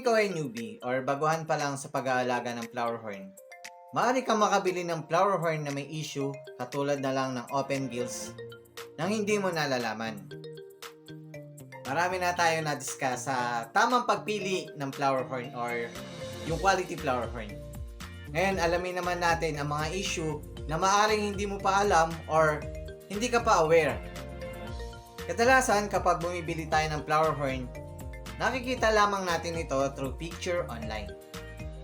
ikaw ay newbie or baguhan pa lang sa pag-aalaga ng flower horn, maaari kang makabili ng flower horn na may issue katulad na lang ng open gills nang hindi mo nalalaman. Marami na tayo na-discuss sa tamang pagpili ng flower horn or yung quality flower horn. Ngayon, alamin naman natin ang mga issue na maaring hindi mo pa alam or hindi ka pa aware. Kadalasan kapag bumibili tayo ng flower horn, nakikita lamang natin ito through picture online.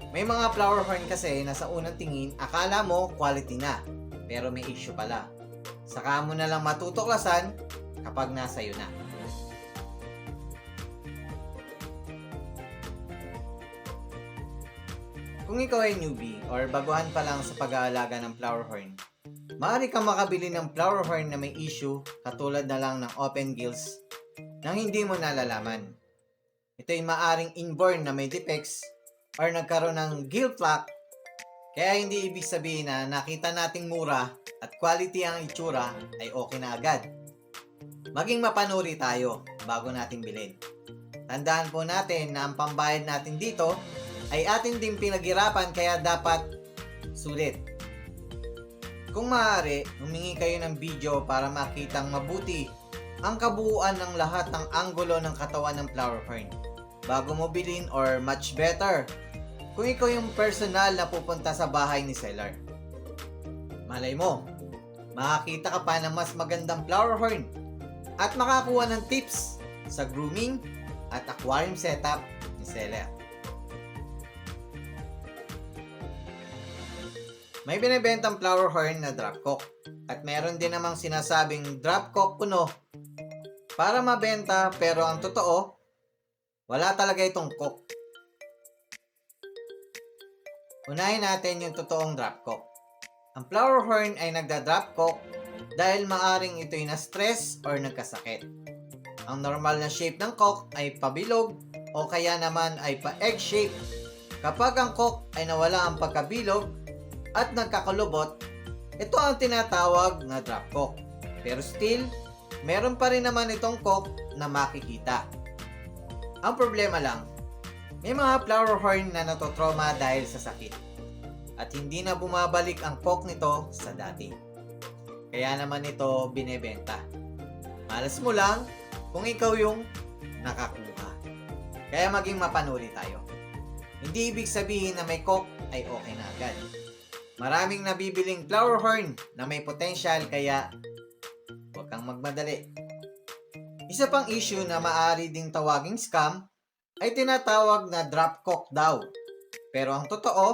May mga flower horn kasi na sa unang tingin akala mo quality na, pero may issue pala. Saka mo na lang matutuklasan kapag nasa iyo na. Kung ikaw ay newbie or baguhan pa lang sa pag-aalaga ng flower horn, maaari kang makabili ng flower horn na may issue katulad na lang ng open gills nang hindi mo nalalaman. Ito ay maaring inborn na may defects or nagkaroon ng gill plaque, kaya hindi ibig sabihin na nakita nating mura at quality ang itsura ay okay na agad. Maging mapanuri tayo bago natin bilhin. Tandaan po natin na ang pambayad natin dito ay atin din pinaghirapan, kaya dapat sulit. Kung maaari, humingi kayo ng video para makitang mabuti ang kabuuan ng lahat ng anggulo ng katawan ng flower horn bago mo bilhin, or much better kung ikaw yung personal na pupunta sa bahay ni seller. Malay mo, makakita ka pa ng mas magandang flower horn at makakuha ng tips sa grooming at aquarium setup ni seller. May binibentang flower horn na drop cock at meron din namang sinasabing drop cock puno para mabenta, pero ang totoo, wala talaga itong cock. Unahin natin yung totoong drop cock. Ang flower horn ay nagda-drop cock dahil maaring ito'y na-stress or nagkasakit. Ang normal na shape ng cock ay pabilog o kaya naman ay pa-egg shape. Kapag ang cock ay nawala ang pagkabilog at nagkakulubot, ito ang tinatawag na drop cock. Pero still, meron pa rin naman itong cock na makikita. Ang problema lang, may mga flower horn na natotrauma dahil sa sakit at hindi na bumabalik ang cock nito sa dati. Kaya naman ito binebenta. Malas mo lang kung ikaw yung nakakuha. Kaya maging mapanuri tayo. Hindi ibig sabihin na may cock ay okay na agad. Maraming nabibiling flower horn na may potential, kaya huwag kang magmadali. Isa pang issue na maaari ding tawaging scam ay tinatawag na drop cock daw. Pero ang totoo,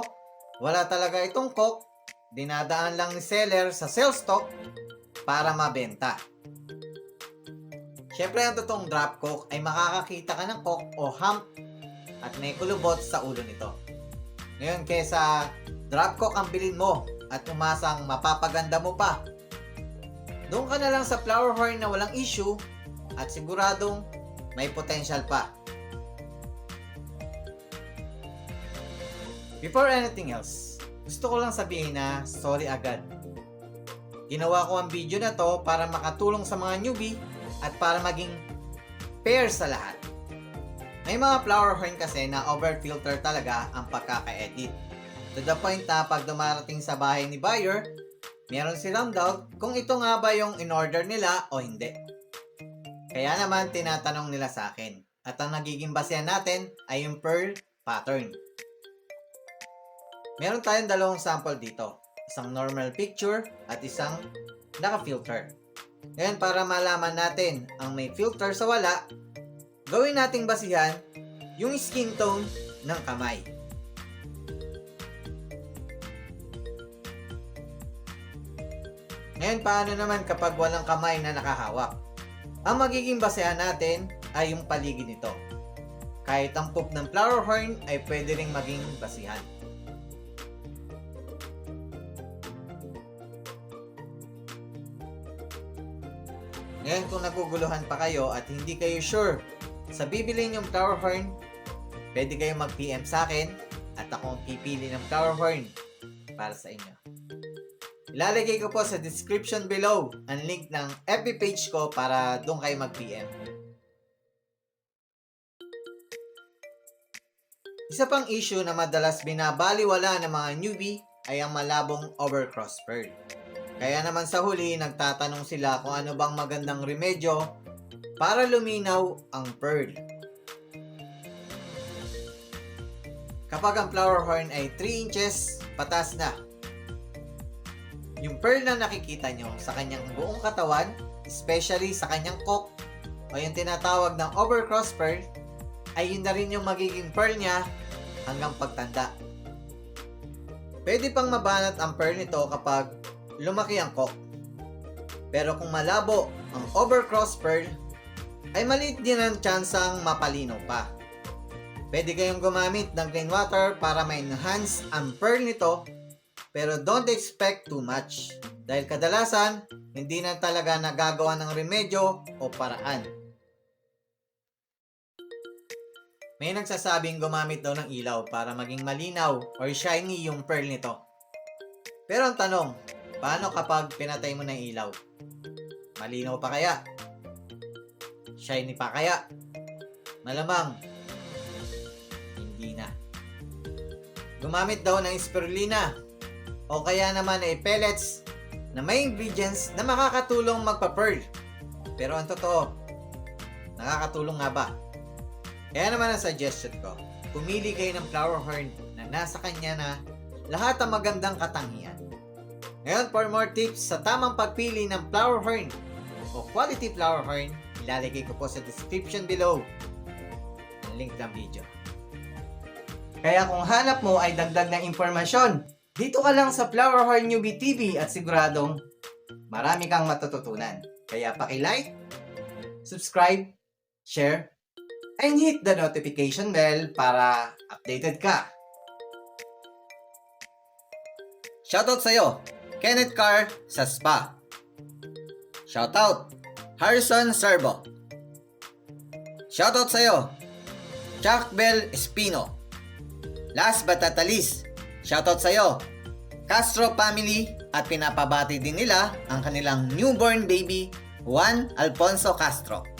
wala talaga itong cock, dinadaan lang ni seller sa sales stock para mabenta. Siyempre, ang totoong drop cock ay makakakita ka ng cock o hump at may kulubot sa ulo nito. Ngayon, kesa drop cock ang bilhin mo at umasang mapapaganda mo pa, doon ka na lang sa flower horn na walang issue at siguradong may potential pa. Before anything else, gusto ko lang sabihin na sorry agad. Ginawa ko ang video na to para makatulong sa mga newbie at para maging fair sa lahat. May mga flower horn kasi na over-filter talaga ang pagkaka-edit. To the point na pag dumarating sa bahay ni buyer, meron silang doubt kung ito nga ba yung in-order nila o hindi. Kaya naman tinatanong nila sa akin. At ang nagiging basehan natin ay yung pearl pattern. Meron tayong dalawang sample dito. Isang normal picture at isang naka-filter. Ngayon, para malaman natin ang may filter sa wala, gawin nating basihan yung skin tone ng kamay. Ngayon, paano naman kapag walang kamay na nakahawak? Ang magiging basehan natin ay yung paligid nito. Kahit ang poop ng flower horn ay pwede ring maging basihan. Ngayon, kung naguguluhan pa kayo at hindi kayo sure sa bibili niyong flower horn, pwede kayong mag-PM sa akin at ako ang pipili ng flower horn para sa inyo. Ilalagay ko po sa description below ang link ng FB page ko para doon kayo mag-PM. Isa pang issue na madalas binabaliwala ng mga newbie ay ang malabong overcross pearl. Kaya naman sa huli, nagtatanong sila kung ano bang magandang remedyo para luminaw ang pearl. Kapag ang flower horn ay 3 inches patas na, yung pearl na nakikita nyo sa kanyang buong katawan, especially sa kanyang cock o yung tinatawag ng overcross pearl, ay yun na rin yung magiging pearl niya hanggang pagtanda. Pwede pang mabanat ang pearl nito kapag lumaki ang cock. Pero kung malabo ang overcross pearl, ay maliit din ang tsansang mapalinaw pa. Pwede kayong gumamit ng rainwater para ma-enhance ang pearl nito, pero don't expect too much dahil kadalasan hindi na talaga nagagawa ng remedyo o paraan. May nagsasabing gumamit daw ng ilaw para maging malinaw or shiny yung pearl nito. Pero ang tanong, paano kapag pinatay mo ng ilaw? Malinaw pa kaya? Shiny pa kaya? Malamang, hindi na. Gumamit daw ng spirulina o kaya naman ay pellets na may ingredients na makakatulong magpa-pearl. Pero ang totoo, nakakatulong nga ba? Kaya naman ang suggestion ko, pumili kayo ng flower horn na nasa kanya na lahat ang magandang katangian. Ngayon, for more tips sa tamang pagpili ng flower horn o quality flower horn, ilalagay ko po sa description below ang link ng video. Kaya kung hanap mo ay dagdag na impormasyon, dito ka lang sa Flower Horn Newbie TV at siguradong marami kang matututunan. Kaya paki-like, subscribe, share, and hit the notification bell para updated ka. Shoutout sa'yo, Kenneth Carr sa Spa. Shoutout, Harrison Serbo. Shoutout sa'yo, Chuck Bell Espino. Last but not least, shoutout sa'yo, Castro family, at pinapabati din nila ang kanilang newborn baby, Juan Alfonso Castro.